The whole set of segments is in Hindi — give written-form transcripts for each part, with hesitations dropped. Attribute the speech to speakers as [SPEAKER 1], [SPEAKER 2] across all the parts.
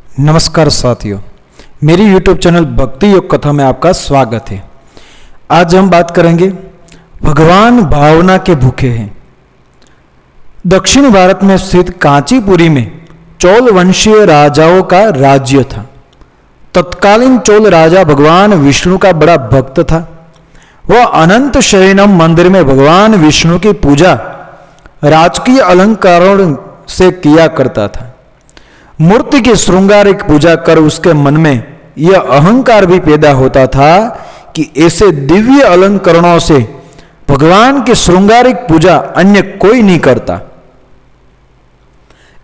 [SPEAKER 1] नमस्कार साथियों, मेरी YouTube चैनल भक्ति योग कथा में आपका स्वागत है। आज हम बात करेंगे भगवान भावना के भूखे हैं। दक्षिण भारत में स्थित कांचीपुरी में चोल वंशीय राजाओं का राज्य था। तत्कालीन चोल राजा भगवान विष्णु का बड़ा भक्त था। वह अनंत शयनम मंदिर में भगवान विष्णु की पूजा राजकीय अलंकारों से किया करता था। मूर्ति की श्रृंगारिक पूजा कर उसके मन में यह अहंकार भी पैदा होता था कि ऐसे दिव्य अलंकरणों से भगवान की श्रृंगारिक पूजा अन्य कोई नहीं करता।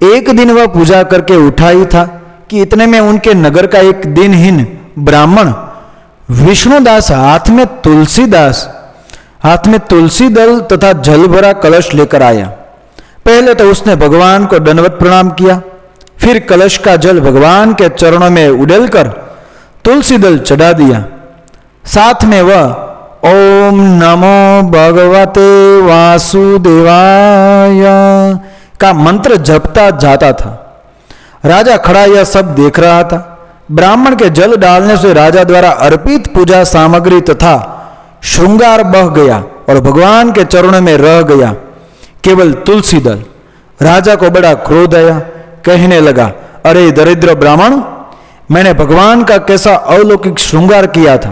[SPEAKER 1] एक दिन वह पूजा करके उठा ही था कि इतने में उनके नगर का एक दिनहीन ब्राह्मण विष्णुदास हाथ में तुलसी दल तथा जल भरा कलश लेकर आया। पहले तो उसने भगवान को दंडवत प्रणाम किया, फिर कलश का जल भगवान के चरणों में उड़ेलकर तुलसी दल चढ़ा दिया। साथ में वह ओम नमो भगवते वासुदेवाय का मंत्र जपता जाता था। राजा खड़ा यह सब देख रहा था। ब्राह्मण के जल डालने से राजा द्वारा अर्पित पूजा सामग्री तथा श्रृंगार बह गया और भगवान के चरणों में रह गया केवल तुलसी दल। राजा को बड़ा क्रोध आया, कहने लगा, अरे दरिद्र ब्राह्मण, मैंने भगवान का कैसा अलौकिक श्रृंगार किया था।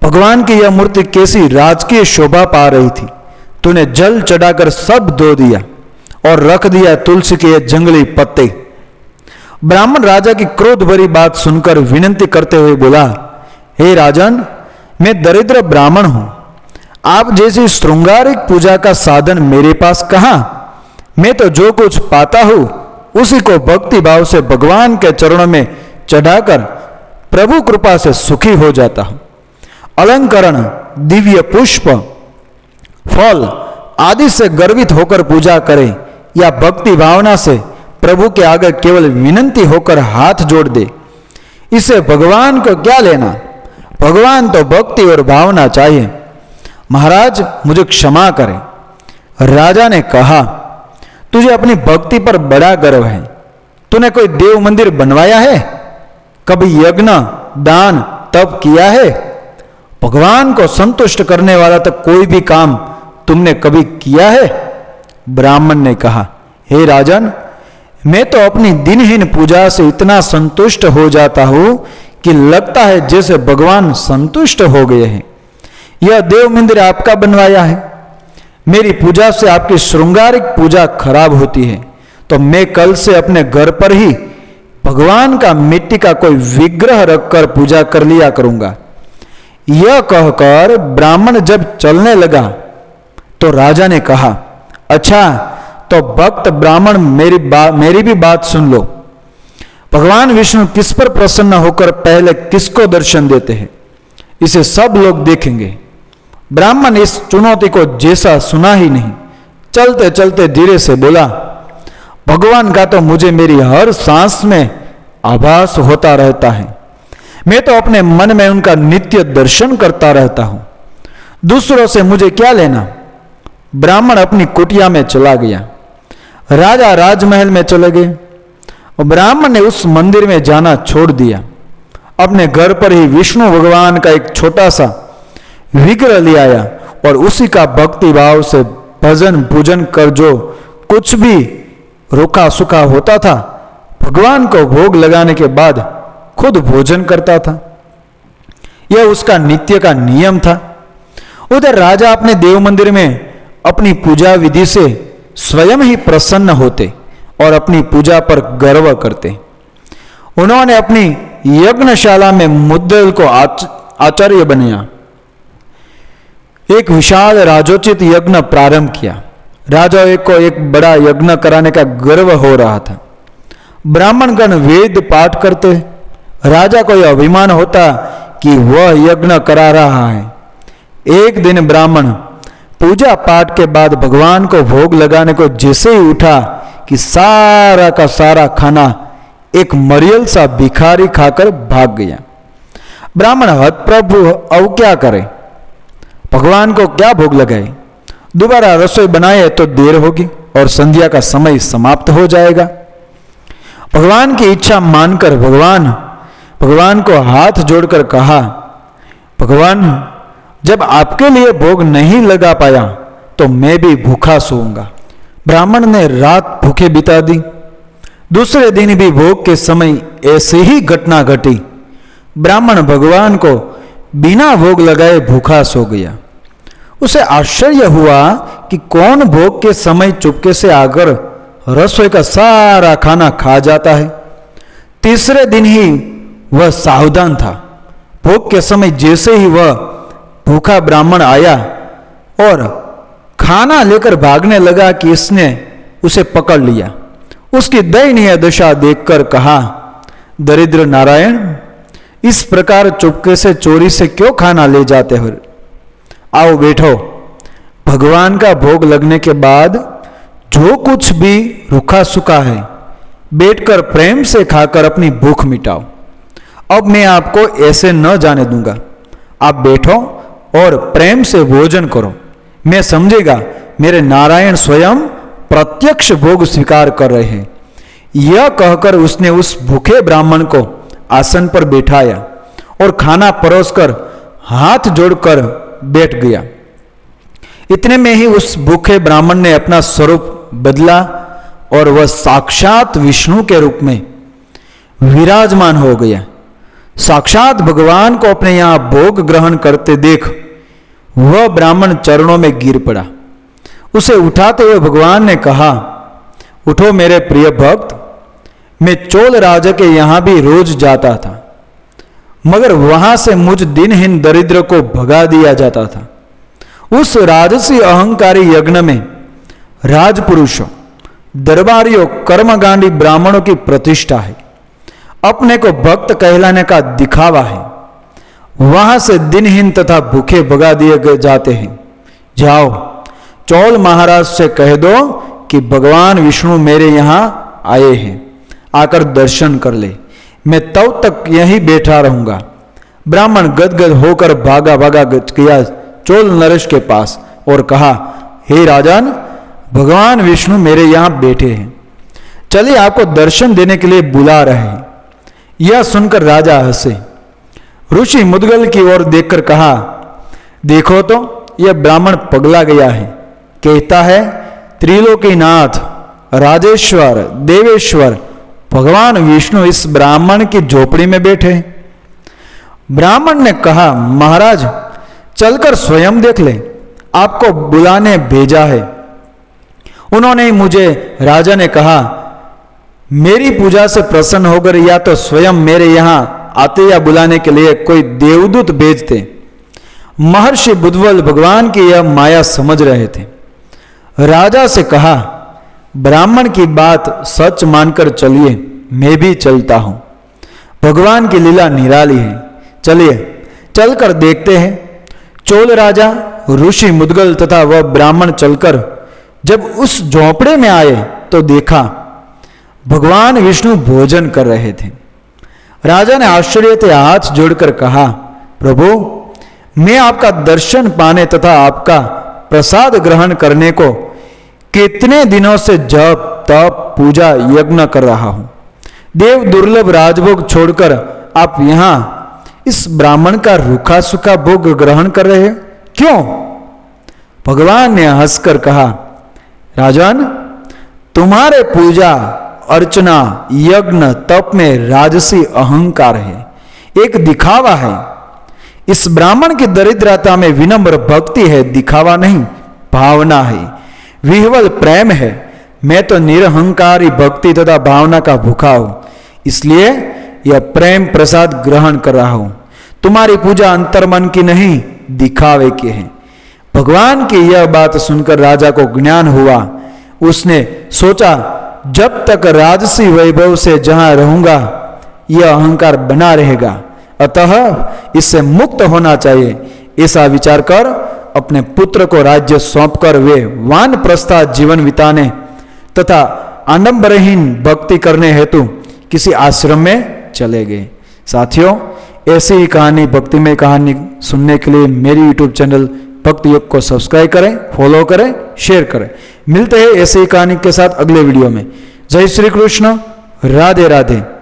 [SPEAKER 1] भगवान की यह मूर्ति कैसी राजकीय शोभा पा रही थी। तूने जल चढ़ाकर सब धो दिया और रख दिया तुलसी के ये जंगली पत्ते। ब्राह्मण राजा की क्रोध भरी बात सुनकर विनती करते हुए बोला, हे राजन, मैं दरिद्र ब्राह्मण हूं। आप जैसी श्रृंगारिक पूजा का साधन मेरे पास कहां। मैं तो जो कुछ पाता हूं उसी को भक्ति भाव से भगवान के चरणों में चढ़ाकर प्रभु कृपा से सुखी हो जाता हूं। अलंकरण, दिव्य पुष्प, फल आदि से गर्वित होकर पूजा करें या भक्ति भावना से प्रभु के आगे केवल विनती होकर हाथ जोड़ दे, इसे भगवान को क्या लेना। भगवान तो भक्ति और भावना चाहिए। महाराज, मुझे क्षमा करें। राजा ने कहा, तुझे अपनी भक्ति पर बड़ा गर्व है। तूने कोई देव मंदिर बनवाया है? कभी यज्ञ, दान, तप किया है? भगवान को संतुष्ट करने वाला तो कोई भी काम तुमने कभी किया है? ब्राह्मण ने कहा, हे राजन, मैं तो अपनी दिनहीन पूजा से इतना संतुष्ट हो जाता हूं कि लगता है जैसे भगवान संतुष्ट हो गए हैं। यह देव मंदिर आपका बनवाया है। मेरी पूजा से आपकी श्रृंगारिक पूजा खराब होती है तो मैं कल से अपने घर पर ही भगवान का मिट्टी का कोई विग्रह रखकर पूजा कर लिया करूंगा। यह कहकर ब्राह्मण जब चलने लगा तो राजा ने कहा, अच्छा तो भक्त ब्राह्मण मेरी भी बात सुन लो। भगवान विष्णु किस पर प्रसन्न होकर पहले किसको दर्शन देते हैं, इसे सब लोग देखेंगे। ब्राह्मण इस चुनौती को जैसा सुना ही नहीं, चलते चलते धीरे से बोला, भगवान का तो मुझे मेरी हर सांस में आभास होता रहता है। मैं तो अपने मन में उनका नित्य दर्शन करता रहता हूं। दूसरों से मुझे क्या लेना। ब्राह्मण अपनी कुटिया में चला गया। राजा राजमहल में चले गए और ब्राह्मण ने उस मंदिर में जाना छोड़ दिया। अपने घर पर ही विष्णु भगवान का एक छोटा सा विग्रह ले आया और उसी का भक्ति भाव से भजन पूजन कर जो कुछ भी रूखा सूखा होता था भगवान को भोग लगाने के बाद खुद भोजन करता था। यह उसका नित्य का नियम था। उधर राजा अपने देव मंदिर में अपनी पूजा विधि से स्वयं ही प्रसन्न होते और अपनी पूजा पर गर्व करते। उन्होंने अपनी यज्ञशाला में मुद्दल को आचार्य बनाया। एक विशाल राजोचित यज्ञ प्रारंभ किया। राजा को एक बड़ा यज्ञ कराने का गर्व हो रहा था। ब्राह्मणगण वेद पाठ करते। राजा को यह अभिमान होता कि वह यज्ञ करा रहा है। एक दिन ब्राह्मण पूजा पाठ के बाद भगवान को भोग लगाने को जैसे ही उठा कि सारा का सारा खाना एक मरियल सा भिखारी खाकर भाग गया। ब्राह्मण हतप्रभु, अब क्या करे, भगवान को क्या भोग लगाए। दोबारा रसोई बनाए तो देर होगी और संध्या का समय समाप्त हो जाएगा। भगवान की इच्छा मानकर भगवान को हाथ जोड़कर कहा, भगवान जब आपके लिए भोग नहीं लगा पाया तो मैं भी भूखा सोऊंगा। ब्राह्मण ने रात भूखे बिता दी। दूसरे दिन भी भोग के समय ऐसी ही घटना घटी। ब्राह्मण भगवान को बिना भोग लगाए भूखा सो गया। उसे आश्चर्य हुआ कि कौन भोग के समय चुपके से आकर रसोई का सारा खाना खा जाता है। तीसरे दिन ही वह सावधान था। भोग के समय जैसे ही वह भूखा ब्राह्मण आया और खाना लेकर भागने लगा कि इसने उसे पकड़ लिया। उसकी दयनीय दशा देखकर कहा, दरिद्र नारायण, इस प्रकार चुपके से चोरी से क्यों खाना ले जाते हो? आओ बैठो। भगवान का भोग लगने के बाद जो कुछ भी रूखा सूखा है बैठकर प्रेम से खाकर अपनी भूख मिटाओ। अब मैं आपको ऐसे न जाने दूंगा। आप बैठो और प्रेम से भोजन करो। मैं समझेगा मेरे नारायण स्वयं प्रत्यक्ष भोग स्वीकार कर रहे हैं। यह कहकर उसने उस भूखे ब्राह्मण को आसन पर बैठाया और खाना परोसकर हाथ जोड़कर बैठ गया। इतने में ही उस भूखे ब्राह्मण ने अपना स्वरूप बदला और वह साक्षात विष्णु के रूप में विराजमान हो गया। साक्षात भगवान को अपने यहां भोग ग्रहण करते देख वह ब्राह्मण चरणों में गिर पड़ा। उसे उठाते हुए भगवान ने कहा, उठो मेरे प्रिय भक्त, मैं चोल राजा के यहां भी रोज जाता था, मगर वहां से मुझ दिनहीन दरिद्र को भगा दिया जाता था। उस राजसी अहंकारी यज्ञ में राजपुरुषों, दरबारियों, कर्मकांडी ब्राह्मणों की प्रतिष्ठा है। अपने को भक्त कहलाने का दिखावा है। वहां से दिनहीन तथा भूखे भगा दिए जाते हैं। जाओ, चौल महाराज से कह दो कि भगवान विष्णु मेरे यहां आए हैं, आकर दर्शन कर ले। मैं तब तक यहीं बैठा रहूंगा। ब्राह्मण गदगद होकर भागा गया चोल नरेश के पास और कहा, हे राजन, भगवान विष्णु मेरे यहां बैठे हैं, चलिए आपको दर्शन देने के लिए बुला रहे हैं। यह सुनकर राजा हंसे। ऋषि मुद्गल की ओर देखकर कहा, देखो तो यह ब्राह्मण पगला गया है। कहता है त्रिलोकीनाथ, राजेश्वर, देवेश्वर भगवान विष्णु इस ब्राह्मण की झोपड़ी में बैठे। ब्राह्मण ने कहा, महाराज चलकर स्वयं देख ले, आपको बुलाने भेजा है। उन्होंने मुझे, राजा ने कहा, मेरी पूजा से प्रसन्न होकर या तो स्वयं मेरे यहां आते या बुलाने के लिए कोई देवदूत भेजते। महर्षि बुद्धवल भगवान की यह माया समझ रहे थे। राजा से कहा, ब्राह्मण की बात सच मानकर चलिए, मैं भी चलता हूं। भगवान की लीला निराली है, चलिए चलकर देखते हैं। चोल राजा, ऋषि मुद्गल तथा वह ब्राह्मण चलकर जब उस झोंपड़े में आए तो देखा भगवान विष्णु भोजन कर रहे थे। राजा ने आश्चर्य से हाथ जोड़कर कहा, प्रभु, मैं आपका दर्शन पाने तथा आपका प्रसाद ग्रहण करने को कितने दिनों से जप तप पूजा यज्ञ कर रहा हूं। देव दुर्लभ राजभोग छोड़कर आप यहां इस ब्राह्मण का रूखा सूखा भोग ग्रहण कर रहे हैं, क्यों? भगवान ने हंसकर कहा, राजन, तुम्हारे पूजा अर्चना यज्ञ तप में राजसी अहंकार है, एक दिखावा है। इस ब्राह्मण की दरिद्रता में विनम्र भक्ति है, दिखावा नहीं, भावना है, विह्वल प्रेम है। मैं तो निरहंकारी भक्ति तथा भावना का भूखा हूं, इसलिए यह प्रेम प्रसाद ग्रहण कर रहा हूं। तुम्हारी पूजा अंतर्मन की नहीं, दिखावे की है। भगवान की यह बात सुनकर राजा को ज्ञान हुआ। उसने सोचा, जब तक राजसी वैभव से जहां रहूंगा यह अहंकार बना रहेगा, अतः इससे मुक्त होना चाहिए। ऐसा विचार कर अपने पुत्र को राज्य सौंपकर वे वानप्रस्थ जीवन बिताने तथा आडंबरहीन भक्ति करने हेतु किसी आश्रम में चले गए। साथियों, ऐसी ही कहानी, भक्तिमय कहानी सुनने के लिए मेरी यूट्यूब चैनल भक्ति योग को सब्सक्राइब करें, फॉलो करें, शेयर करें। मिलते हैं ऐसी ही कहानी के साथ अगले वीडियो में। जय श्री कृष्ण, राधे राधे।